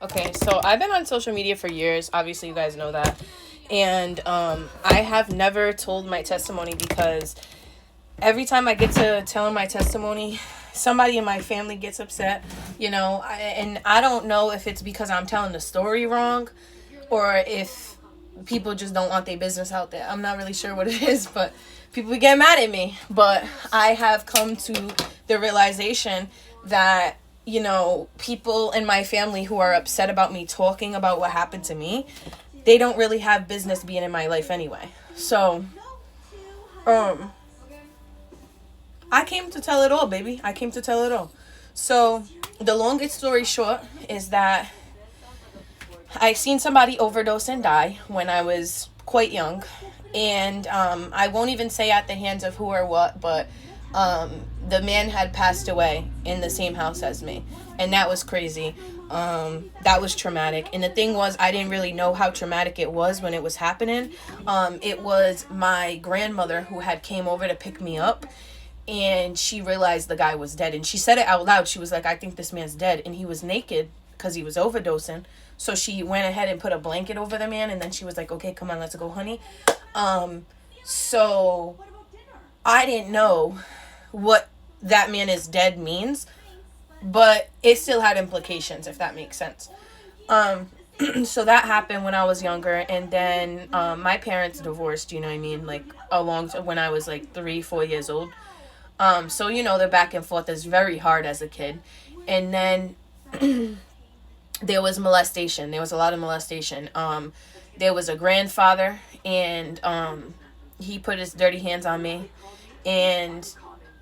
Okay, so I've been on social media for years. Obviously, you guys know that. And I have never told my testimony because every time I get to telling my testimony, somebody in my family gets upset, and I don't know if it's because I'm telling the story wrong or if people just don't want their business out there. I'm not really sure what it is, but people get mad at me. But I have come to the realization that, people in my family who are upset about me talking about what happened to me, they don't really have business being in my life anyway. So, I came to tell it all, baby. I came to tell it all. So, the longest story short is that I seen somebody overdose and die when I was quite young. And I won't even say at the hands of who or what, but the man had passed away in the same house as me. And that was crazy. That was traumatic. And the thing was, I didn't really know how traumatic it was when it was happening. It was my grandmother who had came over to pick me up. And she realized the guy was dead. And she said it out loud. She was like, I think this man's dead. And he was naked because he was overdosing. So she went ahead and put a blanket over the man. And then she was like, okay, come on, let's go, honey. So I didn't know what that man is dead means. But it still had implications, if that makes sense. So that happened when I was younger. And then my parents divorced, you know what I mean? Like when I was like 3-4 years old. So, the back and forth is very hard as a kid. And then there was molestation. There was a lot of molestation. There was a grandfather, and he put his dirty hands on me. And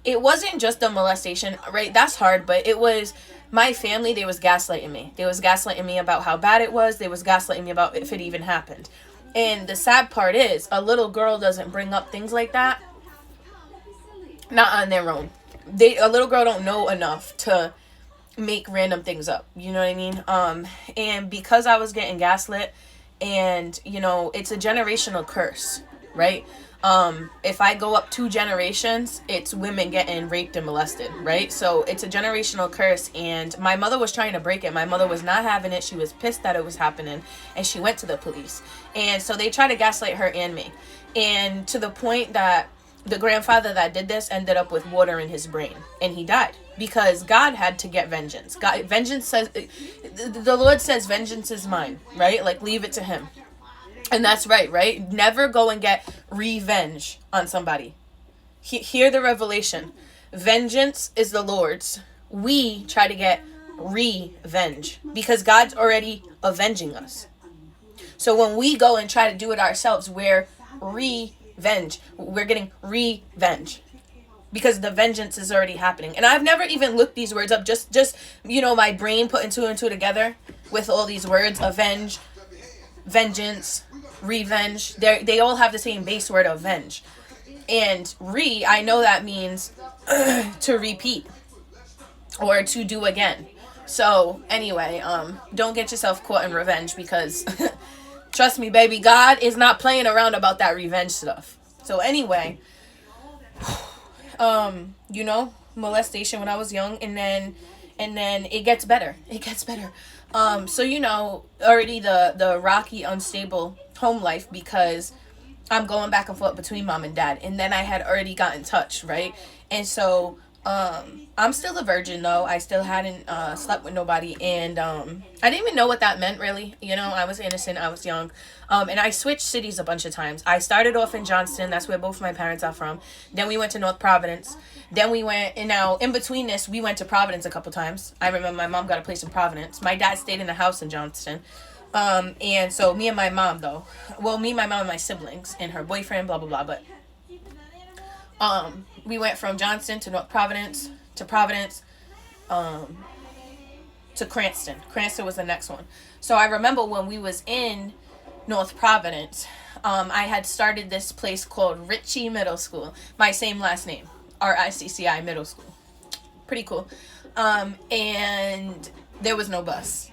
it wasn't just the molestation, right? That's hard, but it was my family. They was gaslighting me. They was gaslighting me about how bad it was. They was gaslighting me about if it even happened. And the sad part is, a little girl doesn't bring up things like that. Not on their own. A little girl don't know enough to make random things up. You know what I mean? And because I was getting gaslit, and it's a generational curse, right? If I go up 2 generations, it's women getting raped and molested, right? So it's a generational curse, and my mother was trying to break it. My mother was not having it. She was pissed that it was happening, and she went to the police. And so they tried to gaslight her and me, and to the point that the grandfather that did this ended up with water in his brain, and he died because God had to get vengeance. Vengeance says, the Lord says, vengeance is mine, right? Like, leave it to him. And that's right? Never go and get revenge on somebody. Hear the revelation. Vengeance is the Lord's. We try to get revenge because God's already avenging us. So when we go and try to do it ourselves, we're getting revenge because the vengeance is already happening. And I've never even looked these words up, just my brain putting 2 and 2 together with all these words: avenge, vengeance, revenge. They all have the same base word, avenge. And I know that means to repeat or to do again. So anyway, don't get yourself caught in revenge because trust me, baby, God is not playing around about that revenge stuff. So anyway, molestation when I was young, and then it gets better. So already the rocky, unstable home life because I'm going back and forth between mom and dad, and then I had already got in touch, right? And so I'm still a virgin though. I still hadn't slept with nobody, and I didn't even know what that meant really. I was innocent, I was young. And I switched cities a bunch of times. I started off in Johnston, that's where both my parents are from. Then we went to North Providence. Then we went, and now in between this, we went to Providence a couple times. I remember my mom got a place in Providence. My dad stayed in a house in Johnston. And so me and my mom though, me, my mom, and my siblings, and her boyfriend, blah, blah, blah. But we went from Johnston to North Providence, to Providence, to Cranston. Cranston was the next one. So I remember when we was in North Providence, I had started this place called Ritchie Middle School. My same last name, RICCI Middle School. Pretty cool. And there was no bus.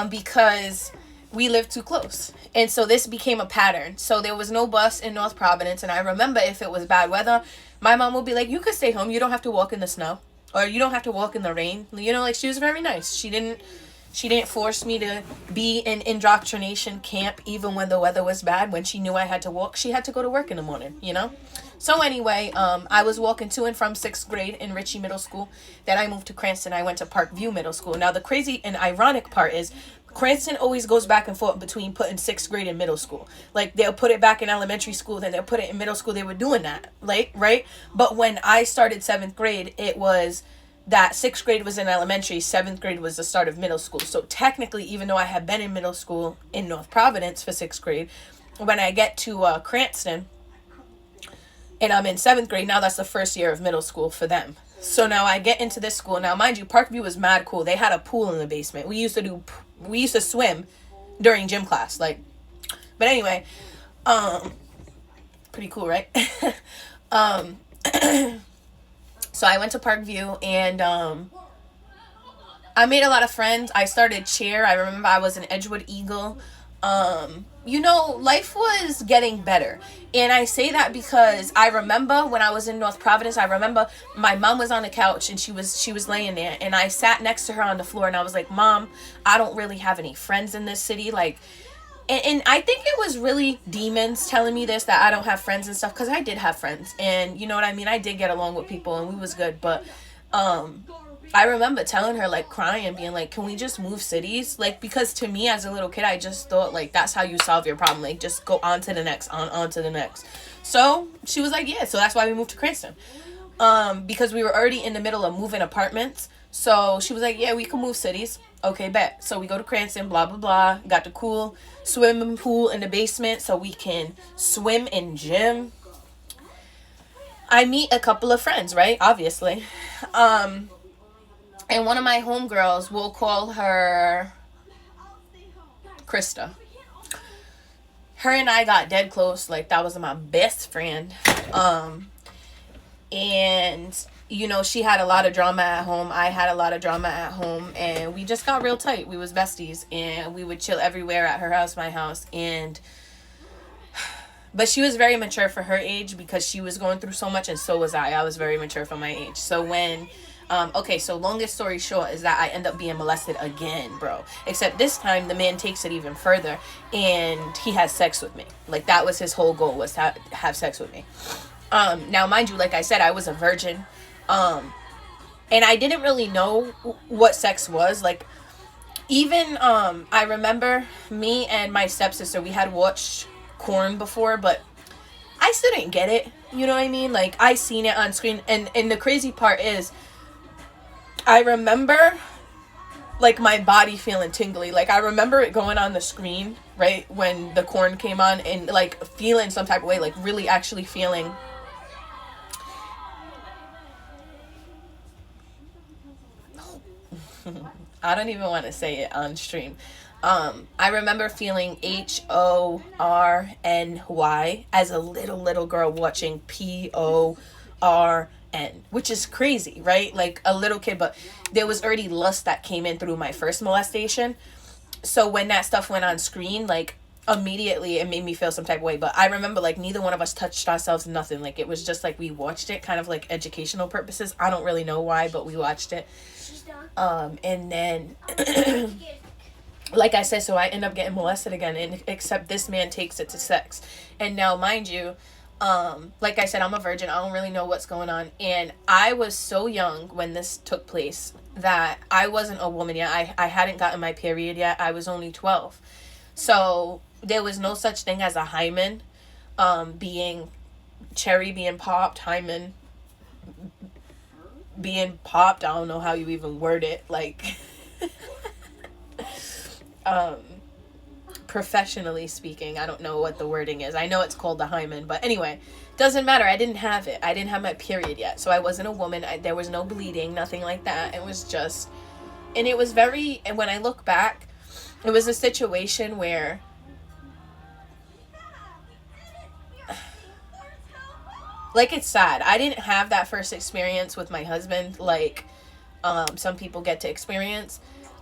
Because we lived too close. And so this became a pattern. So there was no bus in North Providence. And I remember if it was bad weather, my mom would be like, you could stay home. You don't have to walk in the snow. Or you don't have to walk in the rain. Like, she was very nice. She didn't She didn't force me to be in indoctrination camp even when the weather was bad. When she knew I had to walk, she had to go to work in the morning, you know? So anyway, I was walking to and from 6th grade in Ritchie Middle School. Then I moved to Cranston. I went to Parkview Middle School. Now, the crazy and ironic part is Cranston always goes back and forth between putting 6th grade in middle school. Like, they'll put it back in elementary school, then they'll put it in middle school. They were doing that, like, right? But when I started 7th grade, it was that 6th grade was in elementary, 7th grade was the start of middle school. So technically, even though I had been in middle school in North Providence for 6th grade, when I get to Cranston and I'm in 7th grade, now that's the first year of middle school for them. So now I get into this school. Now, mind you, Parkview was mad cool. They had a pool in the basement. We used to swim during gym class. Like, but anyway, pretty cool, right? So I went to Parkview, and I made a lot of friends. I started cheer. I remember I was an Edgewood Eagle. Life was getting better. And I say that because I remember when I was in North Providence, I remember my mom was on the couch and she was laying there, and I sat next to her on the floor, and I was like, Mom, I don't really have any friends in this city. Like, and I think it was really demons telling me this, that I don't have friends and stuff, because I did have friends, and you know what I mean? I did get along with people, and we was good, but I remember telling her, like, crying, being like, can we just move cities? Like, because to me as a little kid, I just thought, like, that's how you solve your problem. Like, just go on to the next, on to the next. So she was like, yeah. So that's why we moved to Cranston. Because we were already in the middle of moving apartments. So she was like, yeah, we can move cities. Okay, bet. So we go to Cranston, blah, blah, blah. Got the cool swimming pool in the basement so we can swim in gym. I meet a couple of friends, right? Obviously. And one of my homegirls, we'll call her Krista. Her and I got dead close. Like, that was my best friend. And, she had a lot of drama at home. I had a lot of drama at home. And we just got real tight. We was besties. And we would chill everywhere at her house, my house. But she was very mature for her age because she was going through so much. And so was I. I was very mature for my age. So when... so longest story short is that I end up being molested again, bro. Except this time the man takes it even further and he has sex with me. Like, that was his whole goal, was to have sex with me. Now, mind you, like I said, I was a virgin. And I didn't really know what sex was. Like, even, I remember me and my stepsister, we had watched Korn before, but I still didn't get it. You know what I mean? Like, I seen it on screen. And the crazy part is, I remember, like, my body feeling tingly. Like, I remember it going on the screen, right, when the Korn came on, and, like, feeling some type of way, like, really actually feeling... I don't even want to say it on stream. I remember feeling HORNY as a little girl watching PORN. Which is crazy, right? Like, a little kid, but there was already lust that came in through my first molestation. So when that stuff went on screen, like, immediately it made me feel some type of way. But I remember, like, neither one of us touched ourselves, nothing. Like, it was just like we watched it, kind of like educational purposes. I don't really know why, but we watched it. And then like I said, so I end up getting molested again, and except this man takes it to sex. And now, mind you, like I said, I'm a virgin. I don't really know what's going on. And I was so young when this took place that I wasn't a woman yet. I hadn't gotten my period yet. I was only 12. So there was no such thing as a hymen, cherry being popped, hymen being popped. I don't know how you even word it. Like, professionally speaking, I don't know what the wording is. I know it's called the hymen, but anyway, doesn't matter. I didn't have it. I didn't have my period yet, so I wasn't a woman. There was no bleeding, nothing like that. It was just, and it was very, and when I look back, it was a situation where like, it's sad. I didn't have that first experience with my husband like some people get to experience.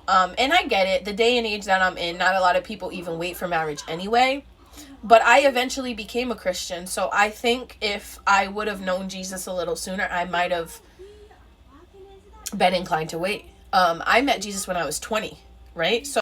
And I get it. The day and age that I'm in, not a lot of people even wait for marriage anyway. But I eventually became a Christian. So I think if I would have known Jesus a little sooner, I might have been inclined to wait. I met Jesus when I was 20. right? So